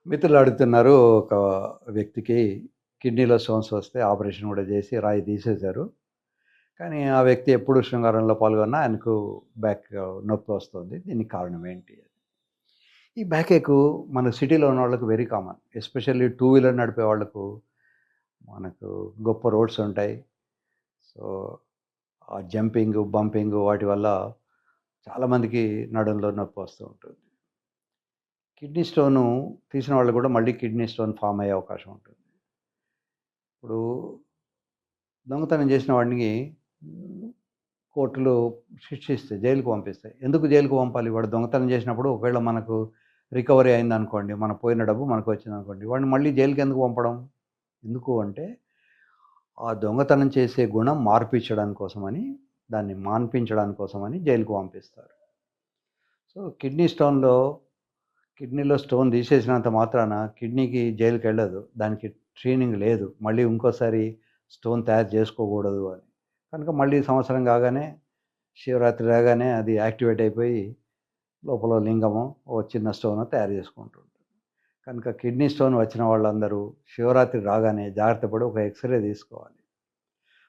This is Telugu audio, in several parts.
మిత్రులు అడుగుతున్నారు. ఒక వ్యక్తికి కిడ్నీలో స్టోన్స్ వస్తే ఆపరేషన్ గూడా జేసి రాయి తీసేశారు. కానీ ఆ వ్యక్తి ఎప్పుడు శృంగారంలో పాల్గొన్నా ఆయనకు బ్యాక్ నొప్పి వస్తుంది. దీనికి కారణం ఏంటి? ఈ బ్యాక్ ఏక్ మన సిటీలో ఉన్నోళ్ళకి very common. Especially two wheeler నడిపే వాళ్ళకు మనకు గొప్ప రోడ్స్ ఉంటాయి. సో, ఆ జంపింగు, బంపింగు వాటి వల్ల చాలామందికి నడుంలో నొప్పి వస్తూ ఉంటుంది. కిడ్నీ స్టోను తీసిన వాళ్ళు గూడా మళ్ళీ కిడ్నీ స్టోన్ ఫార్మ్ అయ్యే అవకాశం ఉంటుంది. ఇప్పుడు దొంగతనం చేసిన వాడిని కోర్టులు శిక్షిస్తాయి. జైలుకి పంపిస్తాయి. ఎందుకు జైలుకి పంపాలి? వాడు దొంగతనం చేసినప్పుడు ఒకవేళ మనకు రికవరీ అయిందనుకోండి, మన పోయిన డబ్బు మనకొచ్చిందనుకోండి, వాడిని మళ్ళీ జైలుకెందుకు పంపడం? ఎందుకు అంటే, ఆ దొంగతనం చేసే గుణం మార్పిచ్చడానికి కోసమని, దాన్ని మాన్పించడానికి కోసమని జైలుకి పంపిస్తారు. సో, కిడ్నీలో స్టోన్ తీసేసినంత మాత్రాన కిడ్నీకి జైలుకెళ్ళదు. దానికి ట్రైనింగ్ లేదు. మళ్ళీ ఇంకోసారి స్టోన్ తయారు చేసుకోకూడదు అని. కనుక మళ్ళీ సంవత్సరం కాగానే, శివరాత్రి రాగానే అది యాక్టివేట్ అయిపోయి లోపల లింగమో, ఓ చిన్న స్టోనో తయారు చేసుకుంటుంటుంది. కనుక కిడ్నీ స్టోన్ వచ్చిన వాళ్ళందరూ శివరాత్రి రాగానే జాగ్రత్త పడి ఒక ఎక్స్‌రే తీసుకోవాలి.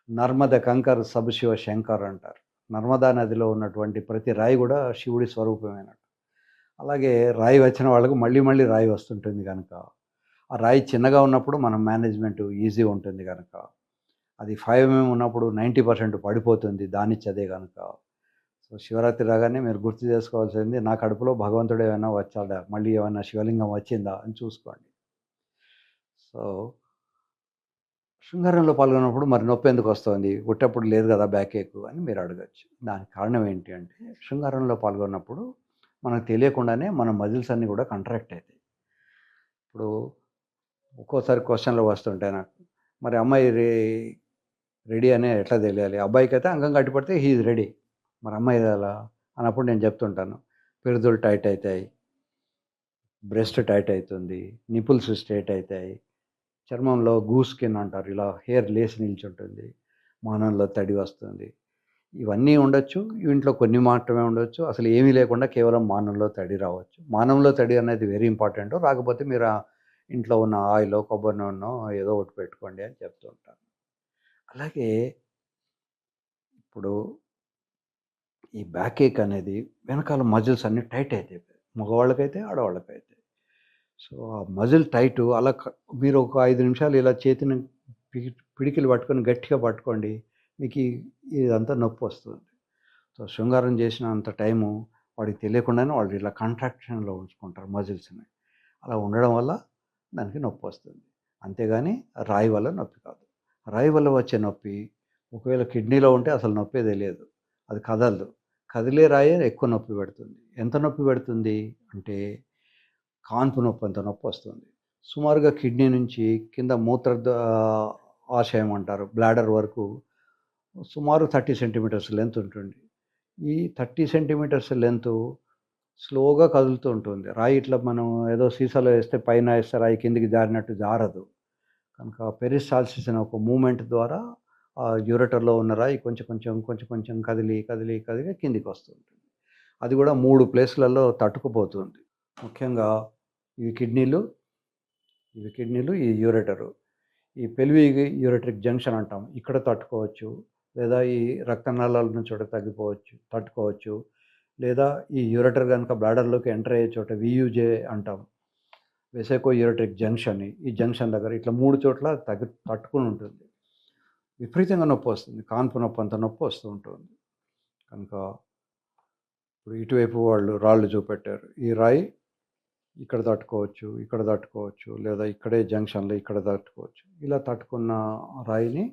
నర్మద కంకర్ సబ్ శివ శంకర్ అంటారు. నర్మదా నదిలో ఉన్నటువంటి ప్రతి రాయి గూడా శివుడి స్వరూపమేనట. అలాగే రాయి వచ్చిన వాళ్ళకి మళ్ళీ మళ్ళీ రాయి వస్తుంటుంది గనక, ఆ రాయి చిన్నగా ఉన్నప్పుడు మనం మేనేజ్‌మెంట్ ఈజీ ఉంటుంది గనక, అది 5 ఎంఎం ఉన్నప్పుడు 90% పడిపోతుంది దానిచ్చదే గనక. సో, శివరాత్రి రాగానే మీరు గుర్తు చేసుకోవాల్సింది నా కడుపులో భగవంతుడు ఏమైనా వచ్చాడా? మళ్ళీ ఏమన్నా శివలింగం వచ్చిందా? అని చూసుకోండి. సో, శృంగారంలో పాల్గొన్నప్పుడు మరి నొప్పెందుకొస్తోంది? ఉట్టప్పుడు లేదు గదా! బ్యాక్ ఏకు అని మీరు అడగొచ్చు. దానికి కారణం ఏంటి అంటే, శృంగారంలో పాల్గొన్నప్పుడు మనకు తెలియకుండానే మన మజిల్స్ అన్నీ గూడా కంట్రాక్ట్ అయితాయి. ఇప్పుడు ఒక్కోసారి క్వెషన్‌లు వస్తుంటాయి నాకు. మరి అమ్మాయి రెడీ అని ఎట్లా తెలియాలి? అబ్బాయికైతే అంగం గట్టిపడితే హి ఈజ్ రెడీ. మరి అమ్మాయిది ఎలా? అన్నప్పుడు నేను చెప్తుంటాను. పిరుదులు టైట్ అయితాయి. బ్రెస్ట్ టైట్ అయితుంది. నిపుల్స్ స్ట్రెయిట్ అయితాయి. చర్మంలో గూస్ స్కిన్ అంటారు. ఇలా హెయిర్ లేసి నిల్చుంటుంది. మానంలో తడి వస్తుంది. ఇవన్నీ ఉండొచ్చు. ఇంట్లో కొన్ని మాత్రమే ఉండొచ్చు. అసలు ఏమీ లేకుండా కేవలం మానంలో తడి రావచ్చు. మానంలో తడి అనేది వెరీ ఇంపార్టెంట్. రాకపోతే మీరు ఇంట్లో ఉన్న ఆయిలో, కొబ్బరి నూనెనో ఏదో ఒకటి పెట్టుకోండి అని చెప్తూ ఉంటాను. అలాగే ఇప్పుడు ఈ బ్యాక్ ఏక్ అనేది వెనకాల మజిల్స్ అన్నీ టైట్ అయితాయి. మగవాళ్ళకైతే, ఆడవాళ్ళకైతే. సో, ఆ మజిల్ టైటు అలా మీరు ఒక 5 నిమిషాలు ఇలా చేతిని పిడికిలి పట్టుకొని గట్టిగా పట్టుకోండి. మీకు ఇదంతా నొప్పొస్తుంది. సో, శృంగారం చేసినంత టైము వాడికి తెలియకుండానే వాళ్ళు ఇలా కాంట్రాక్షన్‌లో ఉంచుకుంటారు మజిల్స్‌ని. అలా ఉండడం వల్ల దానికి నొప్పొస్తుంది. అంతేగాని రాయి వల్ల నొప్పి కాదు. రాయి వల్ల వచ్చే నొప్పి ఒకవేళ కిడ్నీలో ఉంటే అసలు నొప్పే తెలియదు. అది కదలదు. కదిలే రాయే ఎక్కువ నొప్పి పెడుతుంది. ఎంత నొప్పి పెడుతుంది అంటే కాన్పు నొప్పంత నొప్పొస్తుంది. సుమారుగా కిడ్నీ నుంచి కింద ఆశయం అంటారు. బ్లాడర్ వరకు సుమారు 30 సెంటీమీటర్స్ లెంత్ ఉంటుంది. ఈ 30 సెంటీమీటర్స్ లెంతు స్లోగా కదులుతూ ఉంటుంది. రాయి ఇట్లా మనం ఏదో సీసాలో ఏస్తే పైన ఏస్తే రాయి కిందకి జారినట్టు జారదు. కనుక పెరిస్టాల్సిస్ అనే ఒక మూవ్‌మెంట్ ద్వారా యూరెటర్‌లో ఉన్న రాయి కొంచెం కొంచెం, కొంచెం కొంచెం కదిలి, కదిలి, కదిలి కిందికొస్తుంది. అది గూడా 3 ప్లేస్‌లలో తట్టుకుపోతుంది. ముఖ్యంగా ఇవి కిడ్నీలు, ఈ యూరెటరు. ఈ పెల్విక్ యూరెట్రిక్ జంక్షన్ అంటాం. ఇక్కడ తట్టుకోవచ్చు. లేదా ఈ రక్తనాళాల ఉన్న చోట తట్టుకోవచ్చు. లేదా ఈ యూరెటర్ గనుక బ్లాడర్‌లోకి ఎంటర్ అయ్యే చోట వీయూజే అంటాం. వెసైకో యూరెట్రిక్ జంక్షన్. ఈ జంక్షన్ దగ్గర ఇట్లా 3 చోట్ల తట్టుకొని ఉంటుంది. విపరీతంగా నొప్పొస్తుంది. కాన్పు నొప్పంత నొప్పొస్తూ ఉంటుంది. కనుక ఇప్పుడు ఇటువైపు వాళ్ళు రాళ్ళు చూపెట్టారు. ఈ రాయి ఇక్కడ తట్టుకోవచ్చు, ఇక్కడ తట్టుకోవచ్చు. లేదా ఇక్కడే జంక్షన్‌లో ఇక్కడ తట్టుకోవచ్చు. ఇలా తట్టుకున్న రాయిని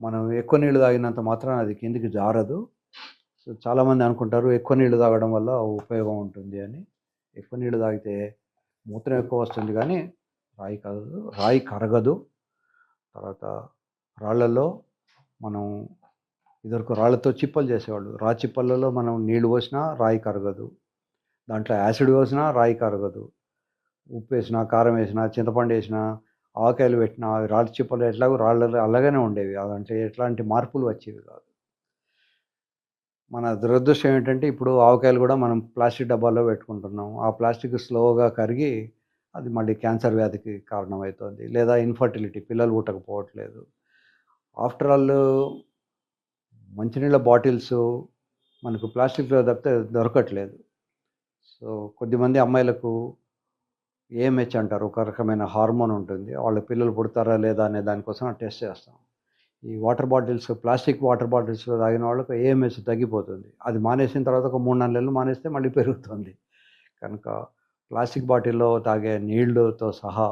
మనం ఎక్కువ నీళ్లు తాగినంత మాత్రాన అది కిందకి జారదు. సో, చాలామంది అనుకుంటారు ఎక్కువ నీళ్లు తాగడం వల్ల ఉపయోగం ఉంటుంది అని. ఎక్కువ నీళ్లు తాగితే మూత్రం ఎక్కువ వస్తుంది కానీ రాయి కరగదు. తర్వాత రాళ్ళలో మనం ఇదివరకు రాళ్ళతో చిప్పలు చేసేవాళ్ళు. చిప్పలలో మనం నీళ్లు పోసినా రాయి కరగదు. దాంట్లో యాసిడ్ పోసినా రాయి కరగదు. ఉప్పేసినా, కారం వేసినా, చింతపండు వేసినా, ఆవకాయలు పెట్టినా అవి రాళ్ళ చిప్పలు ఎట్లాగో రాళ్ళలో అలాగనే ఉండేవి. అదంటే ఎట్లాంటి మార్పులు వచ్చేవి కాదు. మన దురదృష్టం ఏంటంటే ఇప్పుడు ఆవకాయలు కూడా మనం ప్లాస్టిక్ డబ్బాల్లో పెట్టుకుంటున్నాం. ఆ ప్లాస్టిక్ స్లోగా కరిగి అది మళ్ళీ క్యాన్సర్ వ్యాధికి కారణమవుతుంది. లేదా ఇన్‌ఫర్టిలిటీ పిల్లలు పుట్టకపోవట్లేదు. ఆఫ్టర్ ఆల్ మంచినీళ్ళ బాటిల్సు మనకు ప్లాస్టిక్‌లో తప్పితే దొరకట్లేదు. సో, కొద్దిమంది అమ్మాయిలకు ఏఎంహెచ్ అంటారు. ఒక రకమైన హార్మోన్ ఉంటుంది. వాళ్ళ పిల్లలు పుడతారా లేదా అనే దానికోసం టెస్ట్ చేస్తాం. ఈ వాటర్ బాటిల్స్ ప్లాస్టిక్ వాటర్ బాటిల్స్‌లో తాగిన వాళ్ళకి ఏఎంహెచ్ తగ్గిపోతుంది. అది మానేసిన తర్వాత ఒక 3, 4 నెలలు మానేస్తే మళ్ళీ పెరుగుతుంది. కనుక ప్లాస్టిక్ బాటిల్‌లో తాగే నీళ్ళుతో సహా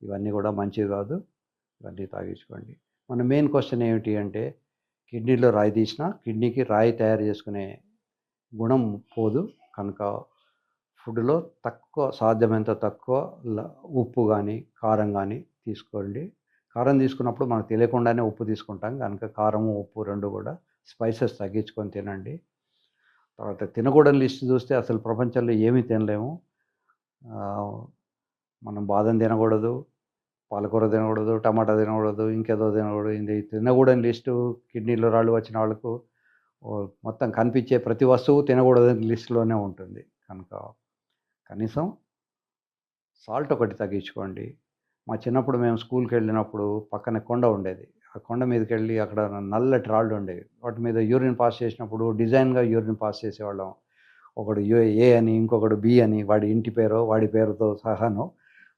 ఇవన్నీ కూడా మంచివి కాదు. ఇవన్నీ తాగించుకోండి. మన మెయిన్ క్వెషన్ ఏమిటి అంటే కిడ్నీలో రాయి తీసినా కిడ్నీకి రాయి తయారు చేసుకునే గుణం పోదు. కనుక ఫుడ్‌లో తక్కువ సాధ్యమైనంత తక్కువ ల ఉప్పు గానీ, కారం గానీ తీసుకోండి. కారం తీసుకున్నప్పుడు మనకు తెలియకుండానే ఉప్పు తీసుకుంటాం. కనుక కారము, ఉప్పు 2 కూడా స్పైసెస్ తగ్గించుకొని తినండి. తర్వాత తినకూడని లిస్ట్ చూస్తే అసలు ప్రపంచంలో ఏమీ తినలేము. ఆహ్, మనం బాదం తినకూడదు, పాలకూర తినకూడదు, టమాటా తినకూడదు, ఇంకేదో తినకూడదు. ఇది తినకూడని లిస్టు కిడ్నీలో రాళ్ళు వచ్చిన వాళ్ళకు మొత్తం కనిపించే ప్రతి వస్తువు తినకూడదని లిస్ట్‌లోనే ఉంటుంది. కనుక కనీసం సాల్ట్ ఒకటి తగ్గించుకోండి. మా చిన్నప్పుడు మేము స్కూల్‌కెళ్ళినప్పుడు పక్కన కొండ ఉండేది. ఆ కొండ మీదకెళ్ళి అక్కడ నల్లటి రాళ్ళు ఉండేవి. వాటి మీద యూరిన్ పాస్ చేసినప్పుడు డిజైన్‌గా యూరిన్ పాస్ చేసేవాళ్ళం. ఒకడు ఏ అని, ఇంకొకడు బి అని వాడి ఇంటి పేరో, వాడి పేరుతో సహాను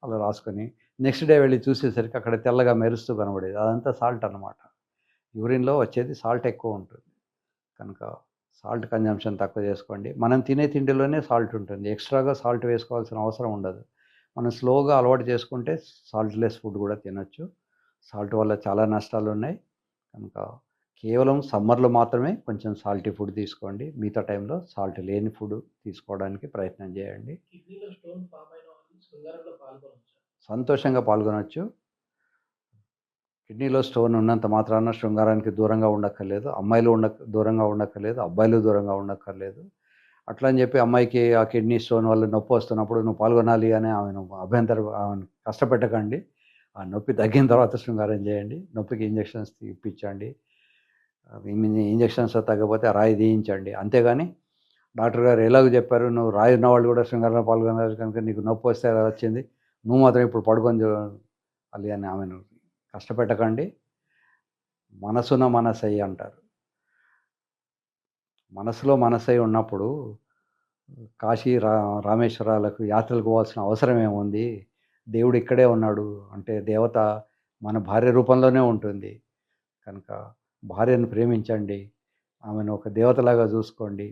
అలా రాసుకొని నెక్స్ట్ డే వెళ్లి చూసేసరికి అక్కడ తెల్లగా మెరుస్తూ కనబడేది. అదంతా సాల్ట్ అన్నమాట. యూరిన్‌లో వచ్చేది సాల్ట్ ఎక్కువ ఉంటుంది. కనుక సాల్ట్ కన్జంప్షన్ తక్కువ చేసుకోండి. మనం తినే తిండిలోనే సాల్ట్ ఉంటుంది. ఎక్స్‌ట్రాగా సాల్ట్ వేసుకోవాల్సిన అవసరం ఉండదు. మనం స్లోగా అలవాటు చేసుకుంటే సాల్ట్‌లెస్ ఫుడ్ కూడా తినొచ్చు. సాల్ట్ వల్ల చాలా నష్టాలున్నాయి. కనుక కేవలం సమ్మర్‌లో మాత్రమే కొంచెం సాల్టీ ఫుడ్ తీసుకోండి. మిగతా టైంలో సాల్ట్ లేని ఫుడ్ తీసుకోవడానికి ప్రయత్నం చేయండి. కిడ్నీలో స్టోన్ ఫార్మ్ అయిన వాళ్ళు శృంగారంలో పాల్గొనొచ్చా? సంతోషంగా పాల్గొనొచ్చు. కిడ్నీలో స్టోన్ ఉన్నంత మాత్రాన శృంగారానికి దూరంగా ఉండక్కర్లేదు. అమ్మాయిలు దూరంగా ఉండక్కర్లేదు. అబ్బాయిలు దూరంగా ఉండక్కర్లేదు. అట్లా అని చెప్పి అమ్మాయికి ఆ కిడ్నీ స్టోన్ వల్ల నొప్పొస్తున్నప్పుడు నువ్వు పాల్గొనాలి అని ఆమెను కష్టపెట్టకండి. ఆ నొప్పి తగ్గిన తర్వాత శృంగారం చేయండి. నొప్పికి ఇంజెక్షన్స్ ఇప్పించండి. ఇంజెక్షన్స్‌తో తగ్గకపోతే ఆ రాయి తీయించండి. అంతేగాని డాక్టర్ గారు ఎలాగో చెప్పారు, నువ్వు రాయి ఉన్నవాళ్ళు కూడా శృంగారంలో పాల్గొన్నారు కనుక నీకు నొప్పొస్తే అలా వచ్చింది. నువ్వు మాత్రం ఇప్పుడు పడుకొని చూడాలి అని ఆమెను కష్టపెట్టకండి. మనసున మనసై అంటారు. మనసులో మనసై ఉన్నప్పుడు కాశీ, రామేశ్వరాలకు యాత్రలకు పోవాల్సిన అవసరం ఏముంది? దేవుడు ఇక్కడే ఉన్నాడు. అంటే దేవత మన భార్య రూపంలోనే ఉంటుంది. కనుక భార్యను ప్రేమించండి. ఆమెను ఒక దేవతలాగా చూసుకోండి.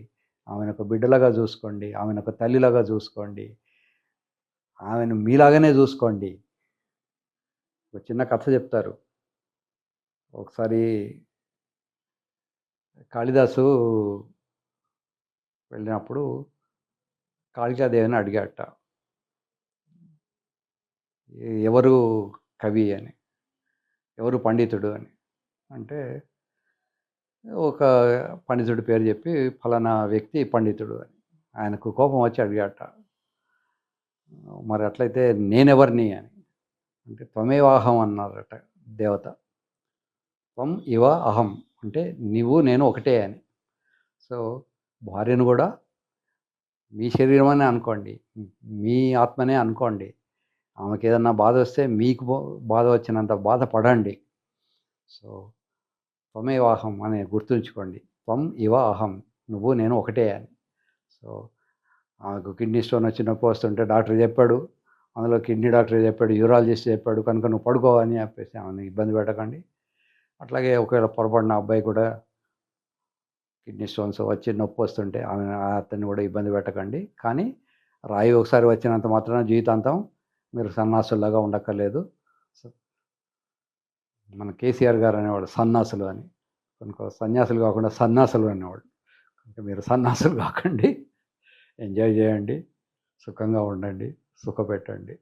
ఆమెను ఒక బిడ్డలాగా చూసుకోండి. ఆమెను ఒక తల్లిలాగా చూసుకోండి. ఆమెను మీలాగానే చూసుకోండి. ఒక చిన్న కథ చెప్తారు. ఒకసారి కాళిదాసు వెళ్ళినప్పుడు కాళికాదేవిని అడిగాడట. ఎవరు కవి అని, ఎవరు పండితుడు అని. అంటే ఒక పండితుడి పేరు చెప్పి ఫలానా వ్యక్తి పండితుడు అని. ఆయనకు కోపం వచ్చి అడిగాడట. మరి అట్లయితే నేనెవరిని అని. అంటే త్వమేవాహం అన్నారట దేవత. త్వం ఇవ అహం అంటే నువ్వు నేను ఒకటే అని. సో భార్యను కూడా మీ శరీరం అనే అనుకోండి. మీ ఆత్మనే అనుకోండి. ఆమెకేదన్నా బాధొస్తే మీకు బాధ వచ్చినంత బాధపడండి. సో త్వమేవాహం అని గుర్తుంచుకోండి. త్వం ఇవ అహం నువ్వు నేను ఒకటే అని. సో ఆమెకు కిడ్నీ స్టోన్ వచ్చి నొప్పి వస్తుంటే డాక్టర్ చెప్పాడు. అందులో కిడ్నీ డాక్టర్ చెప్పాడు, యూరాలజిస్ట్ చెప్పాడు కనుక నువ్వు పడుకో అని చెప్పేసి ఆమెను ఇబ్బంది పెట్టకండి. అట్లాగే ఒకవేళ పొరపాటున అబ్బాయి కూడా కిడ్నీ స్టోన్స్ వచ్చి నొప్పి వస్తుంటే అతన్ని కూడా ఇబ్బంది పెట్టకండి. కానీ రాయి ఒకసారి వచ్చినంత మాత్రాన జీవితాంతం మీరు సన్నాసుల్లాగా ఉండక్కర్లేదు. సో మన కేసీఆర్ గారు అనేవాడు సన్నాసులు అని. కనుక సన్యాసులు కాకుండా సన్నాసులు అనేవాడు. కనుక మీరు సన్నాసులు కాకండి. ఎంజాయ్ చేయండి. సుఖంగా ఉండండి. సుఖపెట్టండి.